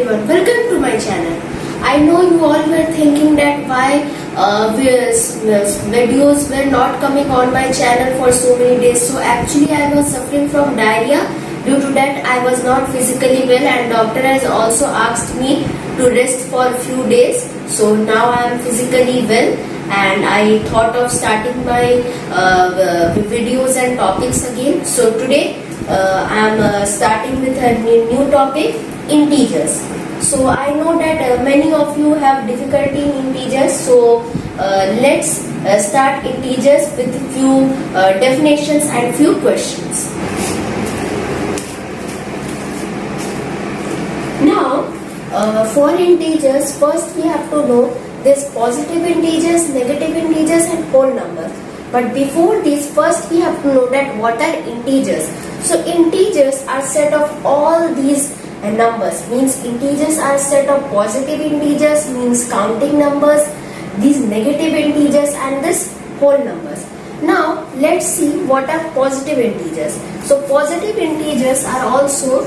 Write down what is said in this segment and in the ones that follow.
everyone, welcome to my channel. I know you all were thinking that why videos were not coming on my channel for so many days. So actually I was suffering from diarrhea. Due to that I was not physically well, and doctor has also asked me to rest for a few days. So now I am physically well and I thought of starting my videos and topics again. So today I am starting with a new topic, integers. So I know that many of you have difficulty in integers. So let's start integers with few definitions and few questions. Now for integers, first we have to know this positive integers, negative integers and whole numbers. But before this, first we have to know that what are integers. So integers are set of all these numbers, means integers are set of positive integers, means counting numbers, these negative integers and this whole numbers. Now let's see what are positive integers. So positive integers are also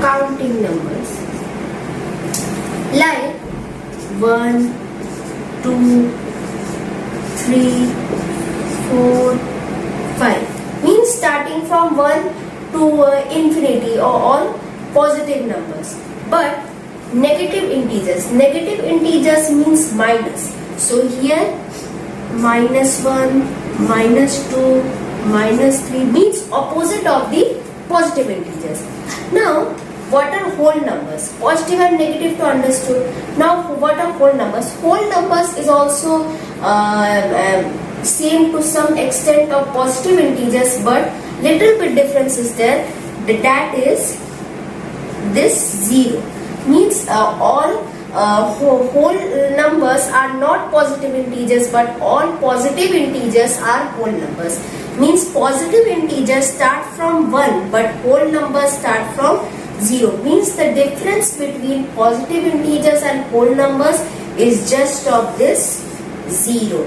counting numbers like 1, 2, 3, 4, 5, means starting from 1 to infinity, or all positive numbers. But negative integers means minus. So here -1, -2, -3 means opposite of the positive integers. Now what are whole numbers? Positive and negative to understood. Now what are whole numbers? Whole numbers is also same to some extent of positive integers, but little bit difference is there. That is this 0, means all whole numbers are not positive integers, but all positive integers are whole numbers. Means positive integers start from 1, but whole numbers start from 0. Means the difference between positive integers and whole numbers is just of this 0.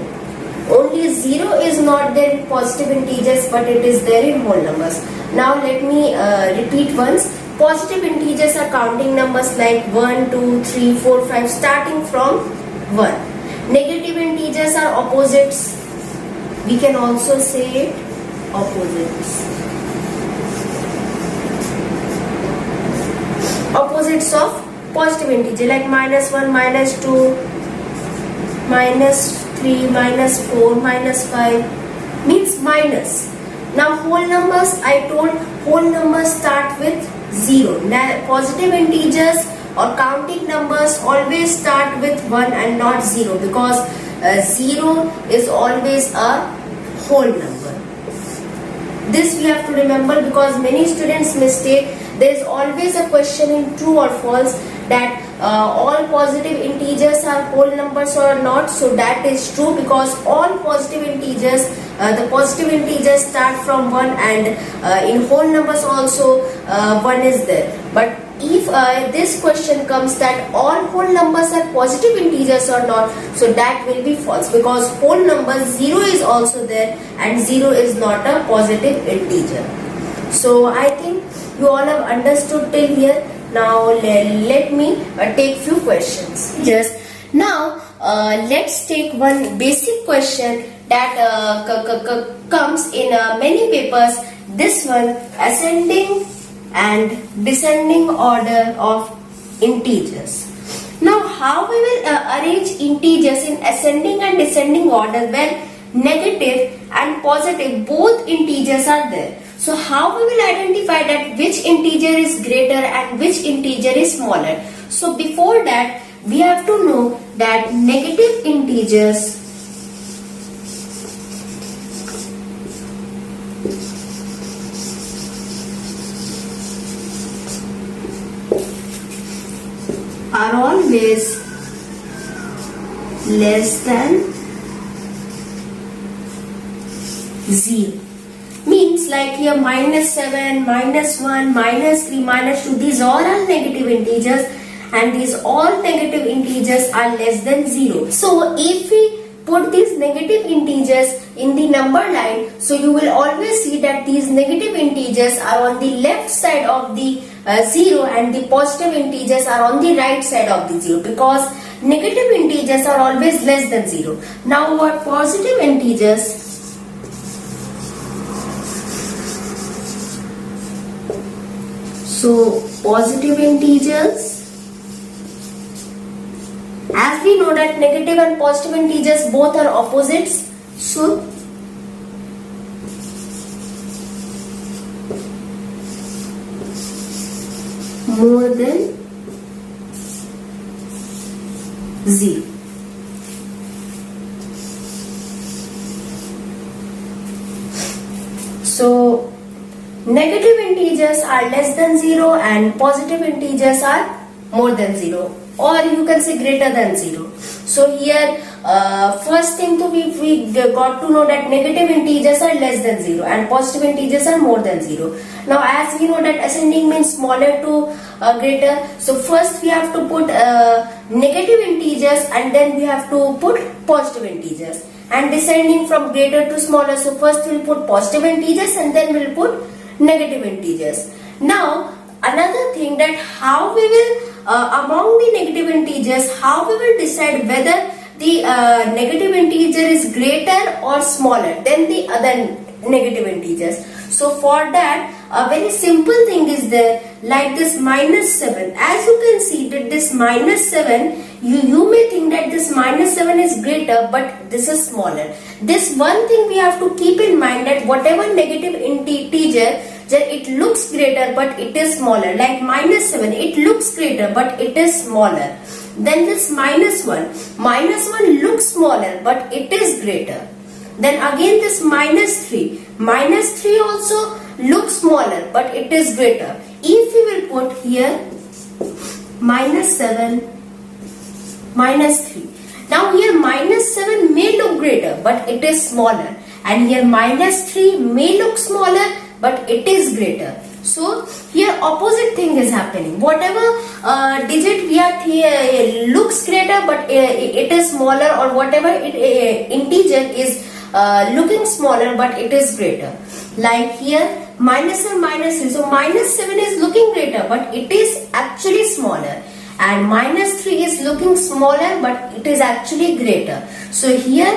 Only 0 is not there in positive integers, but it is there in whole numbers. Now let me repeat once. Positive integers are counting numbers like 1, 2, 3, 4, 5 starting from 1. Negative integers are opposites. We can also say it opposites. Opposites of positive integer like -1, -2, -3, -4, -5 means minus. Now whole numbers, I told whole numbers start with 0. Now positive integers or counting numbers always start with 1 and not 0, because 0 is always a whole number. This we have to remember, because many students mistake. There is always a question in true or false that all positive integers are whole numbers or not. So that is true, because all positive integers, the positive integers start from 1, and in whole numbers also 1 is there. But if this question comes that all whole numbers are positive integers or not, so that will be false, because whole numbers 0 is also there and 0 is not a positive integer. So I think you all have understood till here. Now let me take few questions. Now let's take one basic question that comes in many papers. This one, ascending and descending order of integers. Now how we will arrange integers in ascending and descending order when negative and positive both integers are there? So how we will identify that which integer is greater and which integer is smaller? So before that we have to know that negative integers are always less than 0. Means like here -7, -1, -3, -2, these all are negative integers, and these all negative integers are less than 0. So if we put these negative integers in the number line, so you will always see that these negative integers are on the left side of the 0 and the positive integers are on the right side of the 0, because negative integers are always less than 0. Now what positive integers, so positive integers, as we know that negative and positive integers both are opposites, so more than 0. So negative integers are less than 0 and positive integers are more than 0, or you can say greater than 0. So here first thing to we got to know that negative integers are less than 0 and positive integers are more than 0. Now as we know that ascending means smaller to greater, so first we have to put negative integers and then we have to put positive integers, and descending from greater to smaller, so first we'll put positive integers and then we'll put negative integers. Now another thing, that how we will among the negative integers, how we will decide whether the negative integer is greater or smaller than the other negative integers. So for that a very simple thing is there, like this -7. As you can see that this -7, you may think that this -7 is greater, but this is smaller. This one thing we have to keep in mind, that whatever negative integer, it looks greater but it is smaller. Like -7, it looks greater but it is smaller. Then this -1 looks smaller but it is greater. Then again this -3 also looks smaller but it is greater. If we will put here -7, -3. Now here -7 may look greater but it is smaller, and here -3 may look smaller but it is greater. So here opposite thing is happening. Whatever digit we are looks greater but it is smaller, or whatever integer is looking smaller but it is greater. Like here -3. So -7 is looking greater but it is actually smaller, and -3 is looking smaller but it is actually greater. So here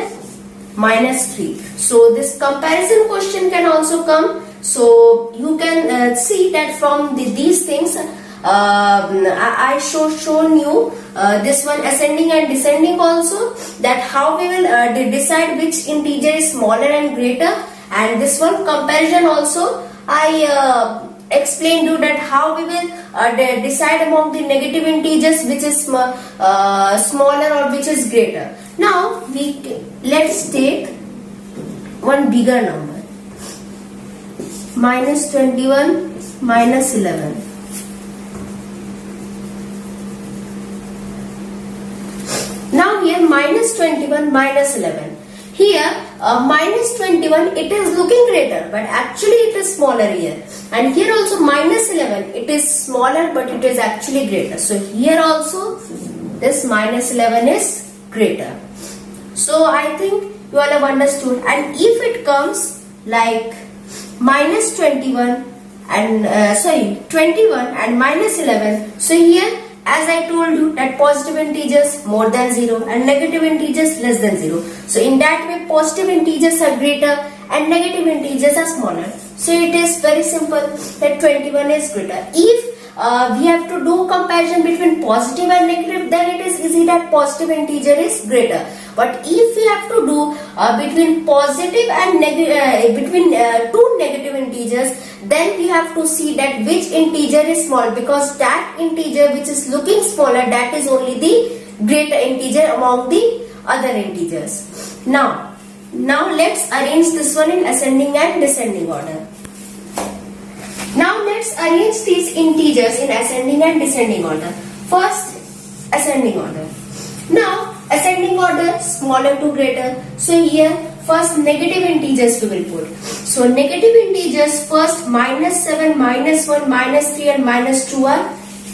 -3. So this comparison question can also come. So you can see that from these things I shown you this one ascending and descending also, that how we will decide which integer is smaller and greater, and this one comparison also I explained you that how we will decide among the negative integers which is smaller or which is greater. Now let's take one bigger number, -21 -11. Now here -21 -11. Here -21 it is looking greater but actually it is smaller here, and here also -11 it is smaller but it is actually greater. So here also this -11 is greater. So I think you all have understood. And if it comes like -21 and 21 and -11, so here as I told you that positive integers more than 0 and negative integers less than 0. So in that way positive integers are greater and negative integers are smaller. So it is very simple that 21 is greater. If we have to do comparison between positive and negative, then it is easy that positive integer is greater. But if we have to do between positive and between two negative integers, then we have to see that which integer is small, because that integer which is looking smaller, that is only the greater integer among the other integers. Now let's arrange this one in ascending and descending order. Now let's arrange these integers in ascending and descending order. First, ascending order. Now ascending order, smaller to greater. So here first negative integers we will put. So negative integers first, -7, -1, -3 and -2 are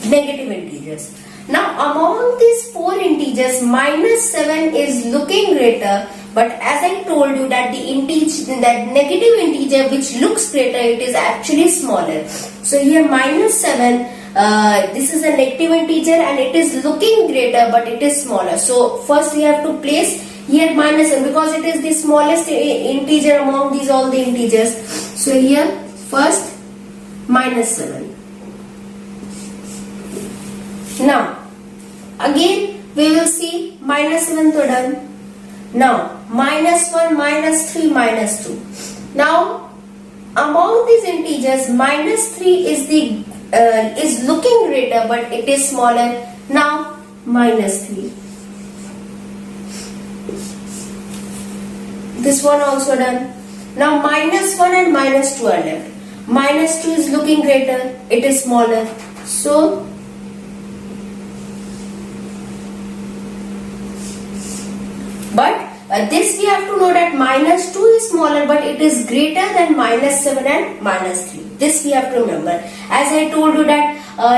negative integers. Now among these four integers, minus 7 is looking greater, but as I told you that that negative integer which looks greater, it is actually smaller. So here minus 7, this is a negative integer and it is looking greater, but it is smaller. So first we have to place here minus 7 because it is the smallest integer among these all the integers. So here first minus 7. Now again we will see minus 7 to done. Now minus 1, minus 3, minus 2. Now among these integers, minus 3 is looking greater, but it is smaller. Now minus 3. This one also done. Now minus 1 and minus 2 are left. Minus 2 is looking greater, it is smaller. So but this we have to know that minus 2 is smaller, but it is greater than minus 7 and minus 3. This we have to remember. As I told you that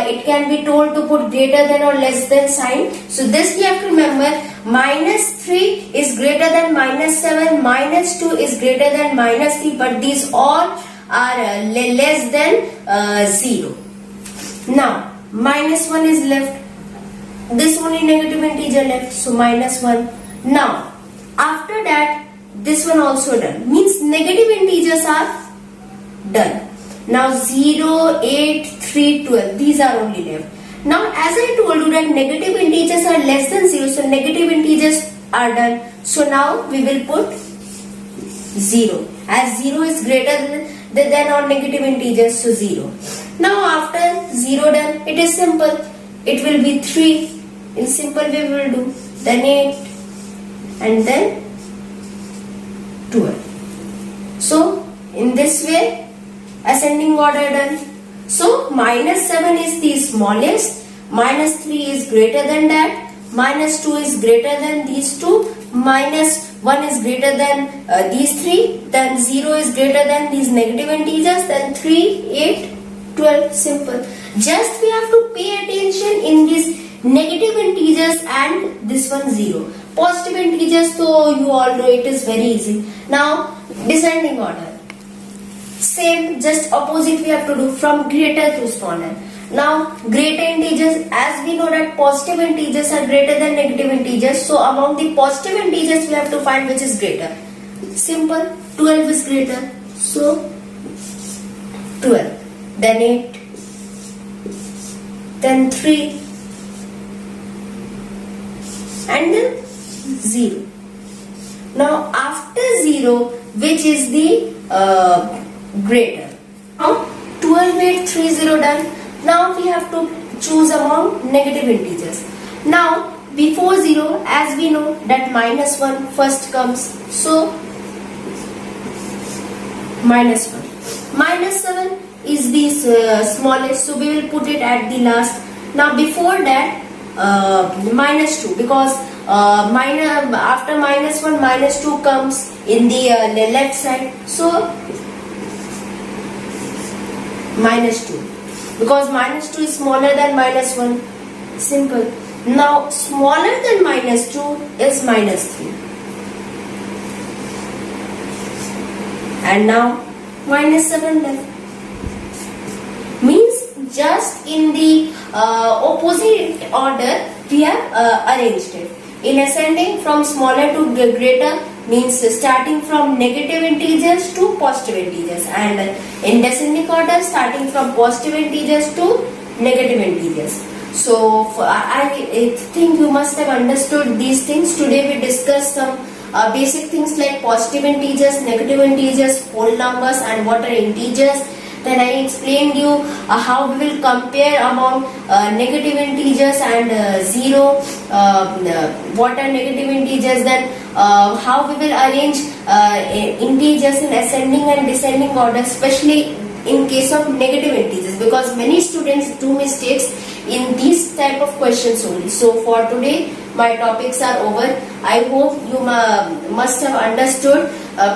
it can be told to put greater than or less than sign. So this we have to remember. Minus 3 is greater than minus 7. Minus 2 is greater than minus 3. But these all are less than 0. Now minus 1 is left. This only negative integer left. So minus 1. Now after that this one also done, means negative integers are done. Now 0, 8, 3, 12, these are only left. Now as I told you that negative integers are less than 0, so negative integers are done. So now we will put 0, as 0 is greater than or negative integers, so 0. Now after 0 done, it is simple, it will be 3. In simple way we will do, then 8 and then 12. So in this way ascending order done. So minus 7 is the smallest, minus 3 is greater than that, minus 2 is greater than these two, minus 1 is greater than these three, then 0 is greater than these negative integers, then 3, 8, 12, simple. Just we have to pay attention in these negative integers and this one 0. Positive integers, so you all know it is very easy. Now descending order. Same, just opposite we have to do, from greater to smaller. Now greater integers, as we know that positive integers are greater than negative integers, so among the positive integers we have to find which is greater. Simple, 12 is greater, so 12, then 8, then 3 and then 0. Now after 0, which is the greater. Now 12, 8, 3, 0 done. Now we have to choose among negative integers. Now before 0, as we know that minus 1 first comes, so minus 1. Minus 7 is the smallest, so we will put it at the last. Now before that minus 2, because after minus 1 minus 2 comes in the left side, so minus 2, because minus 2 is smaller than minus 1. Simple. Now smaller than minus 2 is minus 3, and now minus 7 left. Means just in the opposite order we have arranged it. In ascending from smaller to greater, means starting from negative integers to positive integers, and in descending order starting from positive integers to negative integers. So I think you must have understood these things. Today we discussed some basic things like positive integers, negative integers, whole numbers, and what are integers. Then I explained you how we will compare among negative integers and 0, what are negative integers, then how we will arrange integers in ascending and descending order, especially in case of negative integers, because many students do mistakes in these type of questions only. So for today my topics are over. I hope you must have understood.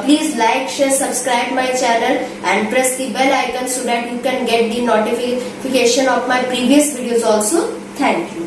Please like, share, subscribe my channel and press the bell icon so that you can get the notification of my previous videos also. Thank you.